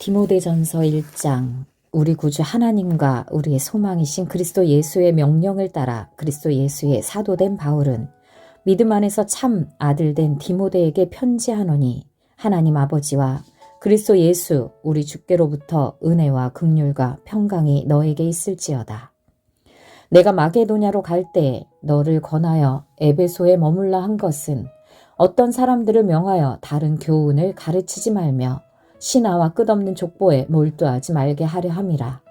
디모데전서 1장. 우리 구주 하나님과 우리의 소망이신 그리스도 예수의 명령을 따라 그리스도 예수의 사도된 바울은 믿음 안에서 참 아들된 디모데에게 편지하노니, 하나님 아버지와 그리스도 예수 우리 주께로부터 은혜와 긍휼과 평강이 너에게 있을지어다. 내가 마게도냐로 갈 때에 너를 권하여 에베소에 머물라 한 것은 어떤 사람들을 명하여 다른 교훈을 가르치지 말며 신하와 끝없는 족보에 몰두하지 말게 하려 함이라.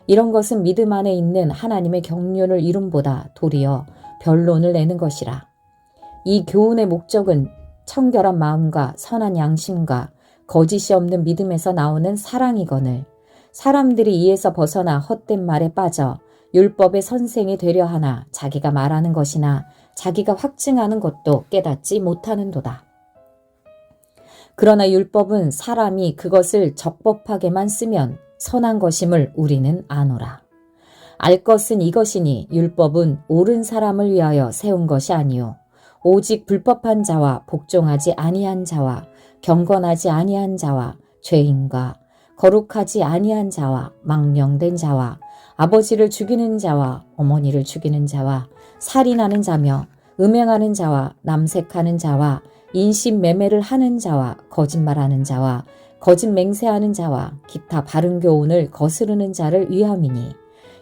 이런 것은 믿음 안에 있는 하나님의 경륜을 이룸보다 도리어 변론을 내는 것이라. 이 교훈의 목적은 청결한 마음과 선한 양심과 거짓이 없는 믿음에서 나오는 사랑이거늘, 사람들이 이에서 벗어나 헛된 말에 빠져 율법의 선생이 되려 하나 자기가 말하는 것이나 자기가 확증하는 것도 깨닫지 못하는도다. 그러나 율법은 사람이 그것을 적법하게만 쓰면 선한 것임을 우리는 아노라. 알 것은 이것이니 율법은 옳은 사람을 위하여 세운 것이 아니요 오직 불법한 자와 복종하지 아니한 자와 경건하지 아니한 자와 죄인과 거룩하지 아니한 자와 망령된 자와 아버지를 죽이는 자와 어머니를 죽이는 자와 살인하는 자며 음행하는 자와 남색하는 자와 인신매매를 하는 자와 거짓말하는 자와 거짓 맹세하는 자와 기타 바른 교훈을 거스르는 자를 위함이니,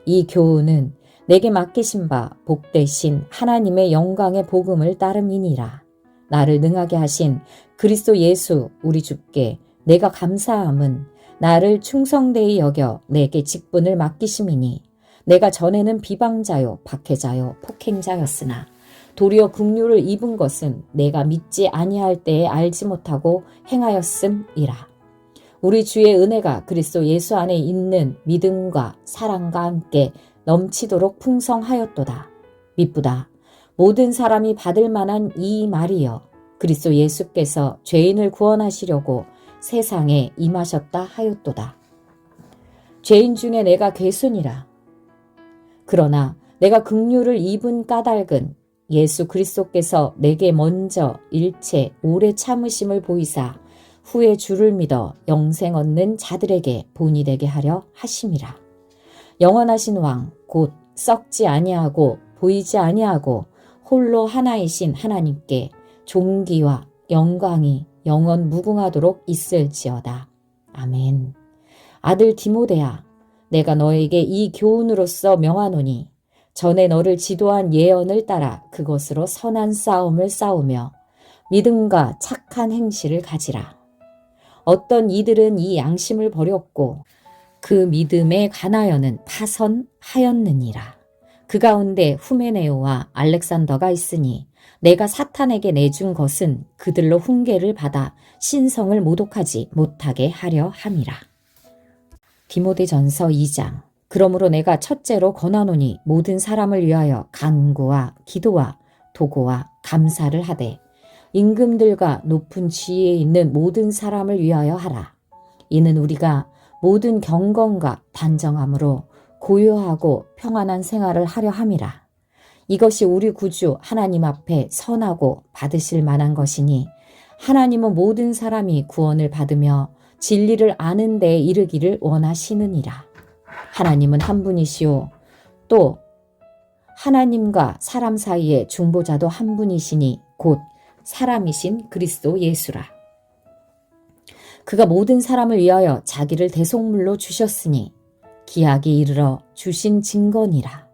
이 교훈은 내게 맡기신 바 복되신 하나님의 영광의 복음을 따름이니라. 나를 능하게 하신 그리스도 예수 우리 주께 내가 감사함은 나를 충성되이 여겨 내게 직분을 맡기심이니, 내가 전에는 비방자요 박해자요 폭행자였으나 도리어 긍휼을 입은 것은 내가 믿지 아니할 때에 알지 못하고 행하였음이라. 우리 주의 은혜가 그리스도 예수 안에 있는 믿음과 사랑과 함께 넘치도록 풍성하였도다. 미쁘다. 모든 사람이 받을 만한 이 말이여, 그리스도 예수께서 죄인을 구원하시려고 세상에 임하셨다 하였도다. 죄인 중에 내가 괴순이라. 그러나 내가 긍휼을 입은 까닭은 예수 그리스도께서 내게 먼저 일체 오래 참으심을 보이사 후에 주를 믿어 영생 얻는 자들에게 본이 되게 하려 하심이라. 영원하신 왕 곧 썩지 아니하고 보이지 아니하고 홀로 하나이신 하나님께 존귀와 영광이 영원 무궁하도록 있을지어다. 아멘. 아들 디모데야, 내가 너에게 이 교훈으로서 명하노니 전에 너를 지도한 예언을 따라 그것으로 선한 싸움을 싸우며 믿음과 착한 행실을 가지라. 어떤 이들은 이 양심을 버렸고 그 믿음에 관하여는 파선하였느니라. 그 가운데 후메네오와 알렉산더가 있으니 내가 사탄에게 내준 것은 그들로 훈계를 받아 신성을 모독하지 못하게 하려 함이라. 디모데전서 2장. 그러므로 내가 첫째로 권하노니 모든 사람을 위하여 간구와 기도와 도고와 감사를 하되 임금들과 높은 지위에 있는 모든 사람을 위하여 하라. 이는 우리가 모든 경건과 단정함으로 고요하고 평안한 생활을 하려 함이라. 이것이 우리 구주 하나님 앞에 선하고 받으실 만한 것이니, 하나님은 모든 사람이 구원을 받으며 진리를 아는 데에 이르기를 원하시느니라. 하나님은 한 분이시오. 또 하나님과 사람 사이의 중보자도 한 분이시니 곧 사람이신 그리스도 예수라. 그가 모든 사람을 위하여 자기를 대속물로 주셨으니 기약이 이르러 주신 증거니라.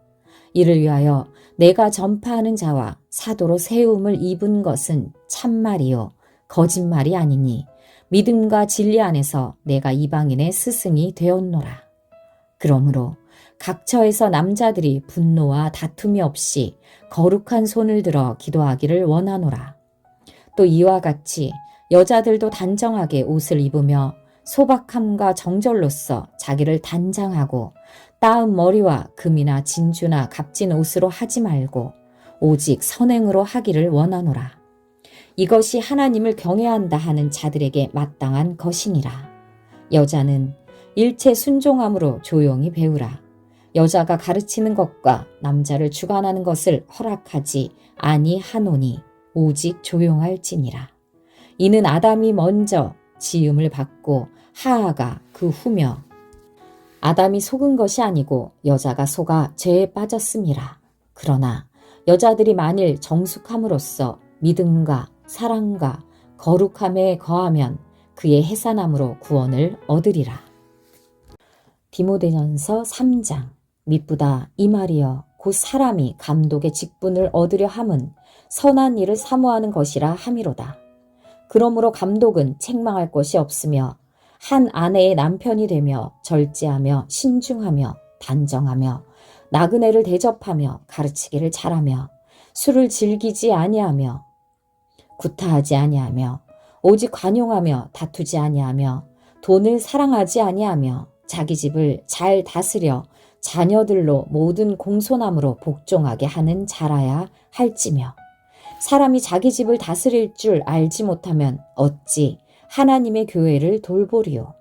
이를 위하여 내가 전파하는 자와 사도로 세움을 입은 것은 참말이요 거짓말이 아니니, 믿음과 진리 안에서 내가 이방인의 스승이 되었노라. 그러므로 각처에서 남자들이 분노와 다툼이 없이 거룩한 손을 들어 기도하기를 원하노라. 또 이와 같이 여자들도 단정하게 옷을 입으며 소박함과 정절로써 자기를 단장하고 따은 머리와 금이나 진주나 값진 옷으로 하지 말고 오직 선행으로 하기를 원하노라. 이것이 하나님을 경외한다 하는 자들에게 마땅한 것이니라. 여자는 일체 순종함으로 조용히 배우라. 여자가 가르치는 것과 남자를 주관하는 것을 허락하지 아니하노니 오직 조용할지니라. 이는 아담이 먼저 지음을 받고 하하가 그 후며 아담이 속은 것이 아니고 여자가 속아 죄에 빠졌음이라. 그러나 여자들이 만일 정숙함으로써 믿음과 사랑과 거룩함에 거하면 그의 해산함으로 구원을 얻으리라. 디모데전서 3장. 미쁘다 이 말이여 곧 사람이 감독의 직분을 얻으려 함은 선한 일을 사모하는 것이라 함이로다. 그러므로 감독은 책망할 것이 없으며 한 아내의 남편이 되며 절제하며 신중하며 단정하며 나그네를 대접하며 가르치기를 잘하며 술을 즐기지 아니하며 구타하지 아니하며 오직 관용하며 다투지 아니하며 돈을 사랑하지 아니하며 자기 집을 잘 다스려 자녀들로 모든 공손함으로 복종하게 하는 자라야 할지며 사람이 자기 집을 다스릴 줄 알지 못하면 어찌 하나님의 교회를 돌보리요.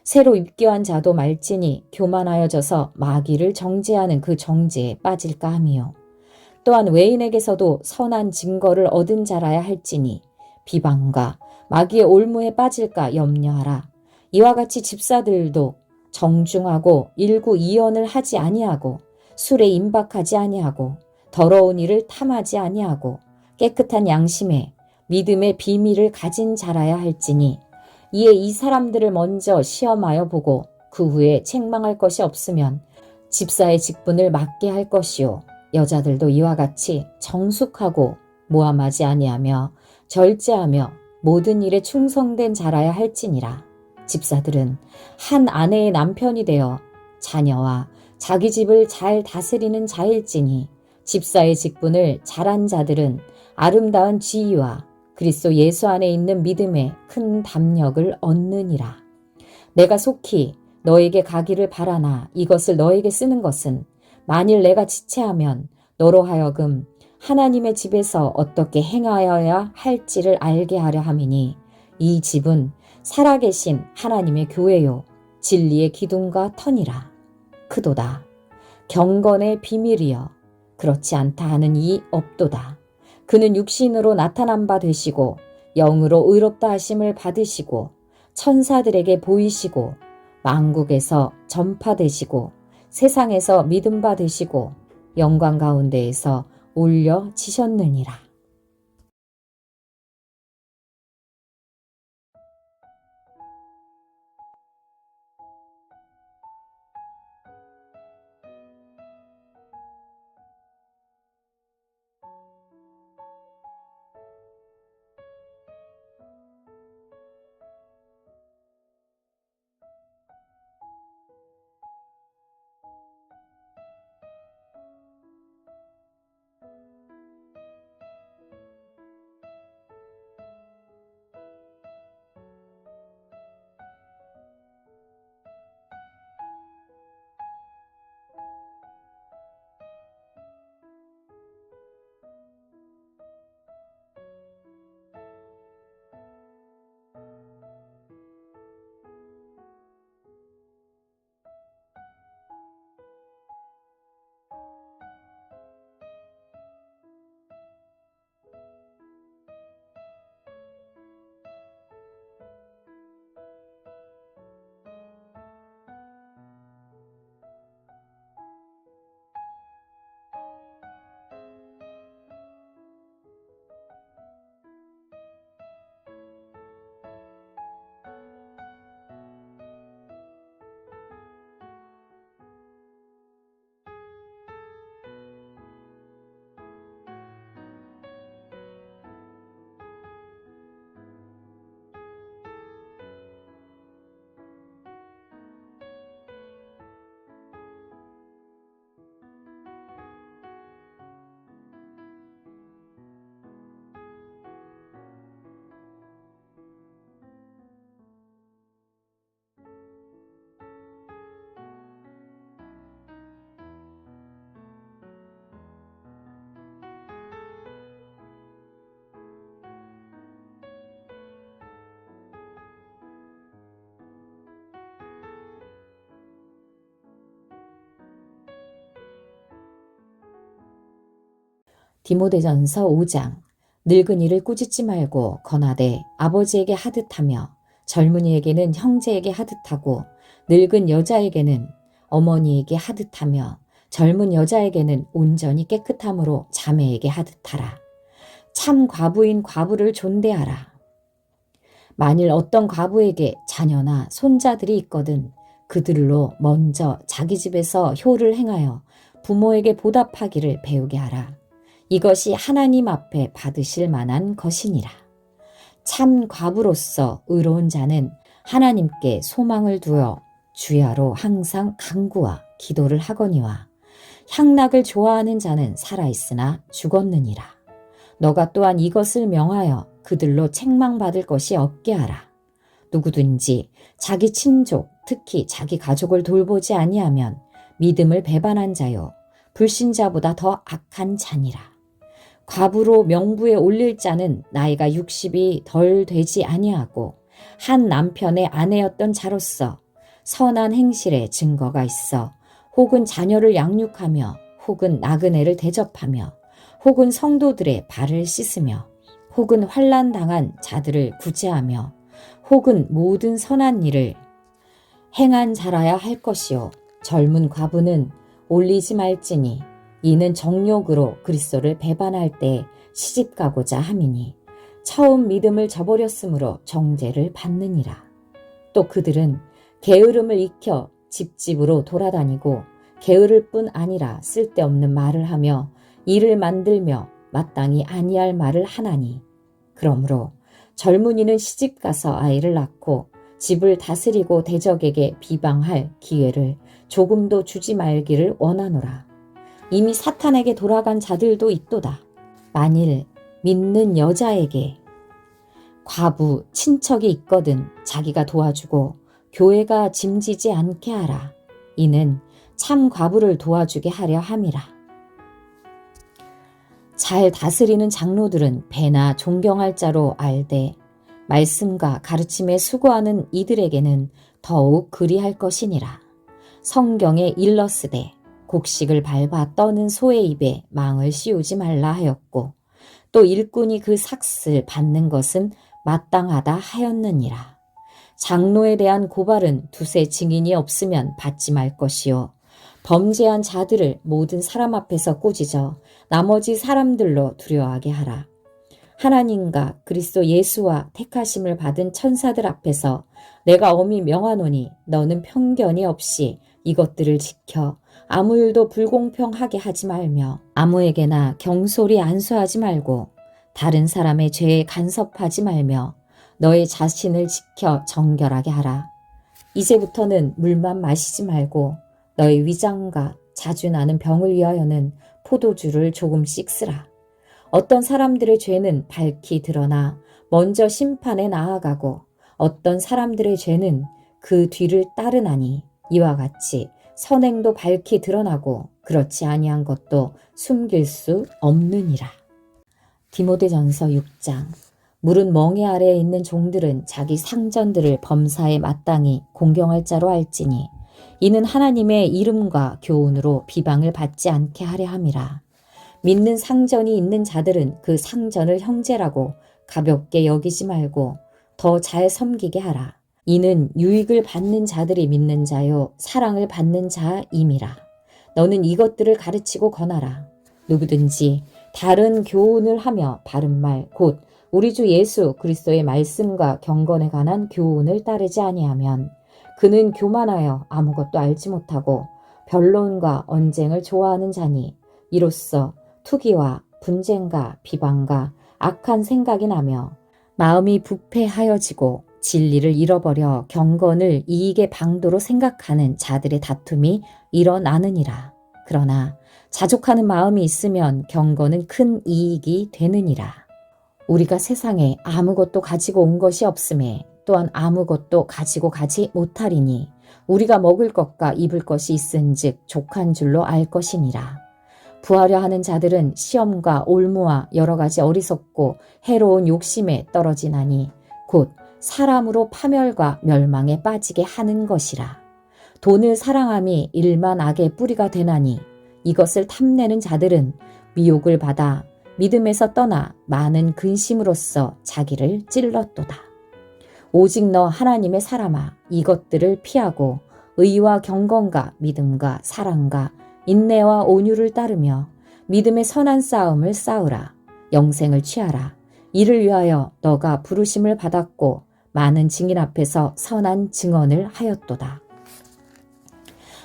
새로 입교한 자도 말지니 교만하여져서 마귀를 정죄하는 그 정죄에 빠질까 함이요. 또한 외인에게서도 선한 증거를 얻은 자라야 할지니 비방과 마귀의 올무에 빠질까 염려하라. 이와 같이 집사들도 정중하고 일구이연을 하지 아니하고 술에 임박하지 아니하고 더러운 일을 탐하지 아니하고 깨끗한 양심에 믿음의 비밀을 가진 자라야 할지니 이에 이 사람들을 먼저 시험하여 보고 그 후에 책망할 것이 없으면 집사의 직분을 맡게 할 것이요. 여자들도 이와 같이 정숙하고 모함하지 아니하며 절제하며 모든 일에 충성된 자라야 할지니라. 집사들은 한 아내의 남편이 되어 자녀와 자기 집을 잘 다스리는 자일지니 집사의 직분을 잘한 자들은 아름다운 지위와 그리스도 예수 안에 있는 믿음에 큰 담력을 얻느니라. 내가 속히 너에게 가기를 바라나 이것을 너에게 쓰는 것은 만일 내가 지체하면 너로 하여금 하나님의 집에서 어떻게 행하여야 할지를 알게 하려 함이니 이 집은 살아계신 하나님의 교회요 진리의 기둥과 터니라. 크도다. 경건의 비밀이여 그렇지 않다 하는 이 없도다. 그는 육신으로 나타난 바 되시고 영으로 의롭다 하심을 받으시고 천사들에게 보이시고 만국에서 전파되시고 세상에서 믿음 바 되시고 영광 가운데에서 올려지셨느니라. 디모데전서 5장. 늙은이를 꾸짖지 말고 권하되 아버지에게 하듯하며 젊은이에게는 형제에게 하듯하고 늙은 여자에게는 어머니에게 하듯하며 젊은 여자에게는 온전히 깨끗함으로 자매에게 하듯하라. 참 과부인 과부를 존대하라. 만일 어떤 과부에게 자녀나 손자들이 있거든 그들로 먼저 자기 집에서 효를 행하여 부모에게 보답하기를 배우게 하라. 이것이 하나님 앞에 받으실 만한 것이니라. 참 과부로서 의로운 자는 하나님께 소망을 두어 주야로 항상 간구와 기도를 하거니와 향락을 좋아하는 자는 살아있으나 죽었느니라. 너가 또한 이것을 명하여 그들로 책망받을 것이 없게 하라. 누구든지 자기 친족, 특히 자기 가족을 돌보지 아니하면 믿음을 배반한 자요 불신자보다 더 악한 자니라. 과부로 명부에 올릴 자는 나이가 60이 덜 되지 아니하고 한 남편의 아내였던 자로서 선한 행실에 증거가 있어 혹은 자녀를 양육하며 혹은 나그네를 대접하며 혹은 성도들의 발을 씻으며 혹은 환난 당한 자들을 구제하며 혹은 모든 선한 일을 행한 자라야 할 것이요 젊은 과부는 올리지 말지니 이는 정욕으로 그리스도를 배반할 때 시집가고자 함이니 처음 믿음을 저버렸으므로 정죄를 받느니라. 또 그들은 게으름을 익혀 집집으로 돌아다니고 게으를 뿐 아니라 쓸데없는 말을 하며 일을 만들며 마땅히 아니할 말을 하나니 그러므로 젊은이는 시집가서 아이를 낳고 집을 다스리고 대적에게 비방할 기회를 조금도 주지 말기를 원하노라. 이미 사탄에게 돌아간 자들도 있도다. 만일 믿는 여자에게 과부 친척이 있거든 자기가 도와주고 교회가 짐지지 않게 하라. 이는 참 과부를 도와주게 하려 함이라. 잘 다스리는 장로들은 배나 존경할 자로 알되 말씀과 가르침에 수고하는 이들에게는 더욱 그리할 것이니라. 성경에 일러스되 곡식을 밟아 떠는 소의 입에 망을 씌우지 말라 하였고 또 일꾼이 그 삭슬 받는 것은 마땅하다 하였느니라. 장로에 대한 고발은 두세 증인이 없으면 받지 말 것이요 범죄한 자들을 모든 사람 앞에서 꾸짖어 나머지 사람들로 두려워하게 하라. 하나님과 그리스도 예수와 택하심을 받은 천사들 앞에서 내가 엄히 명하노니 너는 편견이 없이 이것들을 지켜 아무 일도 불공평하게 하지 말며 아무에게나 경솔히 안수하지 말고 다른 사람의 죄에 간섭하지 말며 너의 자신을 지켜 정결하게 하라. 이제부터는 물만 마시지 말고 너의 위장과 자주 나는 병을 위하여는 포도주를 조금씩 쓰라. 어떤 사람들의 죄는 밝히 드러나 먼저 심판에 나아가고 어떤 사람들의 죄는 그 뒤를 따르나니 이와 같이 선행도 밝히 드러나고 그렇지 아니한 것도 숨길 수 없느니라. 디모데전서 6장. 물은 멍에 아래에 있는 종들은 자기 상전들을 범사에 마땅히 공경할 자로 알지니 이는 하나님의 이름과 교훈으로 비방을 받지 않게 하려 함이라. 믿는 상전이 있는 자들은 그 상전을 형제라고 가볍게 여기지 말고 더 잘 섬기게 하라. 이는 유익을 받는 자들이 믿는 자요 사랑을 받는 자임이라. 너는 이것들을 가르치고 권하라. 누구든지 다른 교훈을 하며 바른 말 곧 우리 주 예수 그리스도의 말씀과 경건에 관한 교훈을 따르지 아니하면 그는 교만하여 아무것도 알지 못하고 변론과 언쟁을 좋아하는 자니 이로써 투기와 분쟁과 비방과 악한 생각이 나며 마음이 부패하여지고 진리를 잃어버려 경건을 이익의 방도로 생각하는 자들의 다툼이 일어나느니라. 그러나 자족하는 마음이 있으면 경건은 큰 이익이 되느니라. 우리가 세상에 아무것도 가지고 온 것이 없음에 또한 아무것도 가지고 가지 못하리니 우리가 먹을 것과 입을 것이 있은즉 족한 줄로 알 것이니라. 부하려 하는 자들은 시험과 올무와 여러 가지 어리석고 해로운 욕심에 떨어지나니 곧 사람으로 파멸과 멸망에 빠지게 하는 것이라. 돈을 사랑함이 일만 악의 뿌리가 되나니 이것을 탐내는 자들은 미혹을 받아 믿음에서 떠나 많은 근심으로써 자기를 찔렀도다. 오직 너 하나님의 사람아, 이것들을 피하고 의와 경건과 믿음과 사랑과 인내와 온유를 따르며 믿음의 선한 싸움을 싸우라. 영생을 취하라. 이를 위하여 너가 부르심을 받았고 많은 증인 앞에서 선한 증언을 하였도다.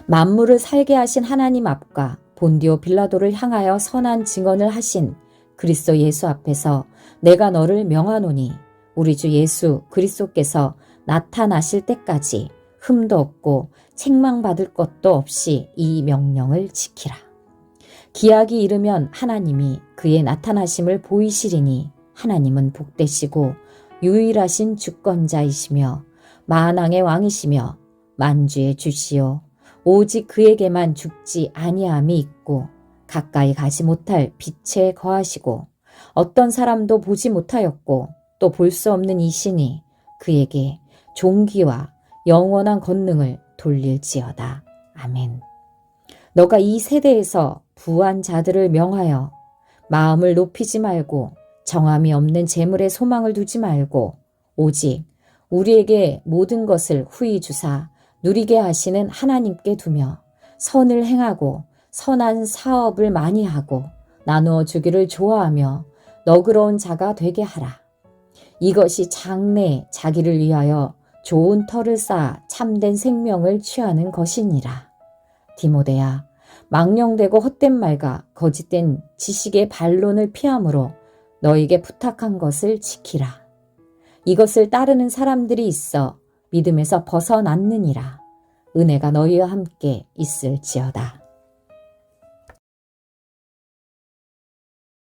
만물을 살게 하신 하나님 앞과 본디오 빌라도를 향하여 선한 증언을 하신 그리스도 예수 앞에서 내가 너를 명하노니 우리 주 예수 그리스도께서 나타나실 때까지 흠도 없고 책망받을 것도 없이 이 명령을 지키라. 기약이 이르면 하나님이 그의 나타나심을 보이시리니 하나님은 복되시고 유일하신 주권자이시며 만왕의 왕이시며 만주의 주시요 오직 그에게만 죽지 아니함이 있고 가까이 가지 못할 빛에 거하시고 어떤 사람도 보지 못하였고 또 볼 수 없는 이신이 그에게 존귀와 영원한 권능을 돌릴지어다. 아멘. 너가 이 세대에서 부한 자들을 명하여 마음을 높이지 말고 정함이 없는 재물에 소망을 두지 말고 오직 우리에게 모든 것을 후히 주사 누리게 하시는 하나님께 두며 선을 행하고 선한 사업을 많이 하고 나누어 주기를 좋아하며 너그러운 자가 되게 하라. 이것이 장래에 자기를 위하여 좋은 터를 쌓아 참된 생명을 취하는 것이니라. 디모데야, 망령되고 헛된 말과 거짓된 지식의 반론을 피함으로 너에게 부탁한 것을 지키라. 이것을 따르는 사람들이 있어 믿음에서 벗어났느니라. 은혜가 너희와 함께 있을지어다.